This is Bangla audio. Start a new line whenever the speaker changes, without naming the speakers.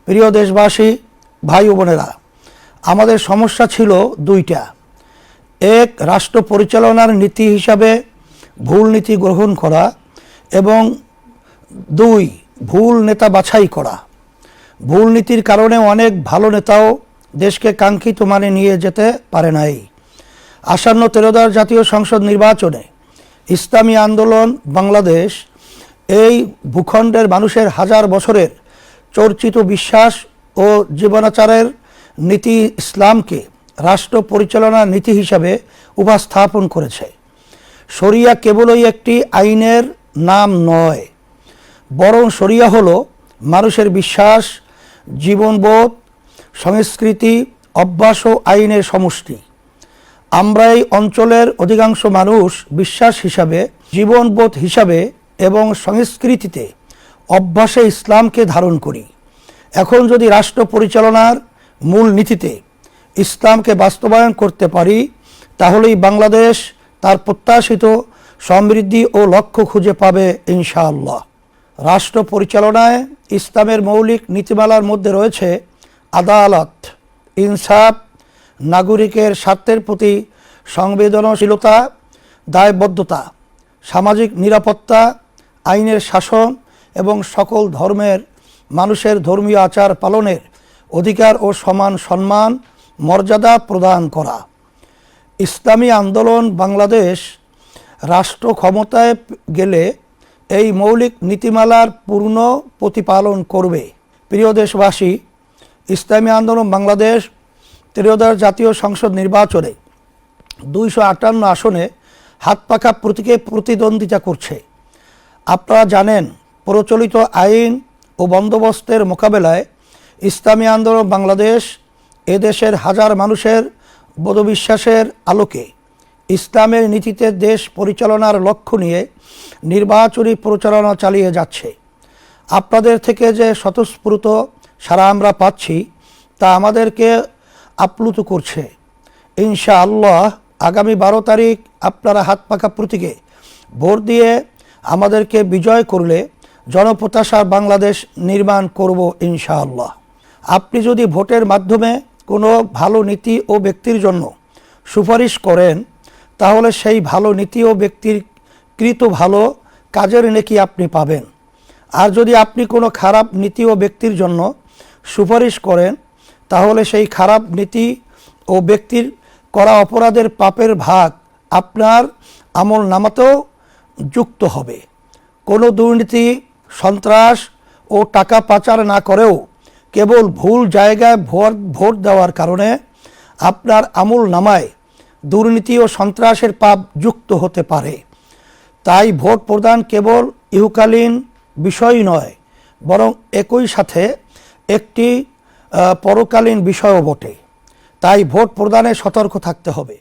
প্রিয় দেশবাসী, ভাই ও বোনেরা, আমাদের সমস্যা ছিল দুইটা। এক, রাষ্ট্র পরিচালনার নীতি হিসাবে ভুল নীতি গ্রহণ করা, এবং দুই, ভুল নেতা বাছাই করা। ভুল নীতির কারণে অনেক ভালো নেতাও দেশকে কাঙ্ক্ষিত মানে নিয়ে যেতে পারে নাই। আসন্ন 13বার জাতীয় সংসদ নির্বাচনে ইসলামী আন্দোলন বাংলাদেশ এই ভূখণ্ডের মানুষের হাজার বছরের চর্চিত বিশ্বাস ও জীবনাচারের নীতি ইসলামকে রাষ্ট্র পরিচালনার নীতি হিসাবে উপস্থাপন করেছে। শরিয়া কেবলই একটি আইনের নাম নয়, বরং শরিয়া হলো মানুষের বিশ্বাস, জীবনবোধ, সংস্কৃতি, অভ্যাস ও আইনের সমষ্টি। আমরা এই অঞ্চলের অধিকাংশ মানুষ বিশ্বাস হিসাবে, জীবনবোধ হিসাবে এবং সংস্কৃতিতে, অভ্যাসে ইসলামকে ধারণ করি। এখন যদি রাষ্ট্র পরিচালনার মূল নীতিতে ইসলামকে বাস্তবায়ন করতে পারি, তাহলেই বাংলাদেশ তার প্রত্যাশিত সমৃদ্ধি ও লক্ষ্য খুঁজে পাবে ইনশাআল্লাহ। রাষ্ট্র পরিচালনায় ইসলামের মৌলিক নীতিমালার মধ্যে রয়েছে আদালত, ইনসাফ, নাগরিকের স্বার্থের প্রতি সংবেদনশীলতা, দায়বদ্ধতা, সামাজিক নিরাপত্তা, আইনের শাসন এবং সকল ধর্মের মানুষের ধর্মীয় আচার পালনের অধিকার ও সমান সম্মান মর্যাদা প্রদান করা। ইসলামী আন্দোলন বাংলাদেশ রাষ্ট্র ক্ষমতায় গেলে এই মৌলিক নীতিমালার পূর্ণ প্রতিপালন করবে। প্রিয় দেশবাসী, ইসলামী আন্দোলন বাংলাদেশ 13বার জাতীয় সংসদ নির্বাচনে 258 আসনে হাতপাখা প্রতীকে প্রতিদ্বন্দ্বিতা করছে। আপনারা জানেন, প্রচলিত আইন ও বন্দোবস্তের মোকাবেলায় ইসলামী আন্দোলন বাংলাদেশ এদেশের হাজার মানুষের বোধবিশ্বাসের আলোকে ইসলামের নীতিতে দেশ পরিচালনার লক্ষ্য নিয়ে নির্বাচনী প্রচারণা চালিয়ে যাচ্ছে। আপনাদের থেকে যে স্বতঃস্ফূর্ত সাড়া আমরা পাচ্ছি, তা আমাদেরকে আপ্লুত করছে। ইনশাআল্লাহ আগামী 12 তারিখ আপনারা হাতপাখা প্রতীকে ভোট দিয়ে আমাদেরকে বিজয় করলে জনপ্রত্যাশার বাংলাদেশ নির্মাণ করব ইনশাআল্লাহ। আপনি যদি ভোটের মাধ্যমে কোনো ভালো নীতি ও ব্যক্তির জন্য সুপারিশ করেন, তাহলে সেই ভালো নীতি ও ব্যক্তির কৃত ভালো কাজের নেকি আপনি পাবেন। আর যদি আপনি কোনো খারাপ নীতি ও ব্যক্তির জন্য সুপারিশ করেন, তাহলে সেই খারাপ নীতি ও ব্যক্তির করা অপরাধের পাপের ভাগ আপনার আমল নামাতেও যুক্ত হবে। কোনো দুর্নীতি, সন্ত্রাস ও টাকা পাচার না করেও কেবল ভুল জায়গায় ভোট দেওয়ার কারণে আপনার আমল নামায় দুর্নীতি ও সন্ত্রাসের পাপ যুক্ত হতে পারে। তাই ভোট প্রদান কেবল ইহকালীন বিষয় নয়, বরং একই সাথে একটি পরকালীন বিষয়ও বটে। তাই ভোট প্রদানে সতর্ক থাকতে হবে।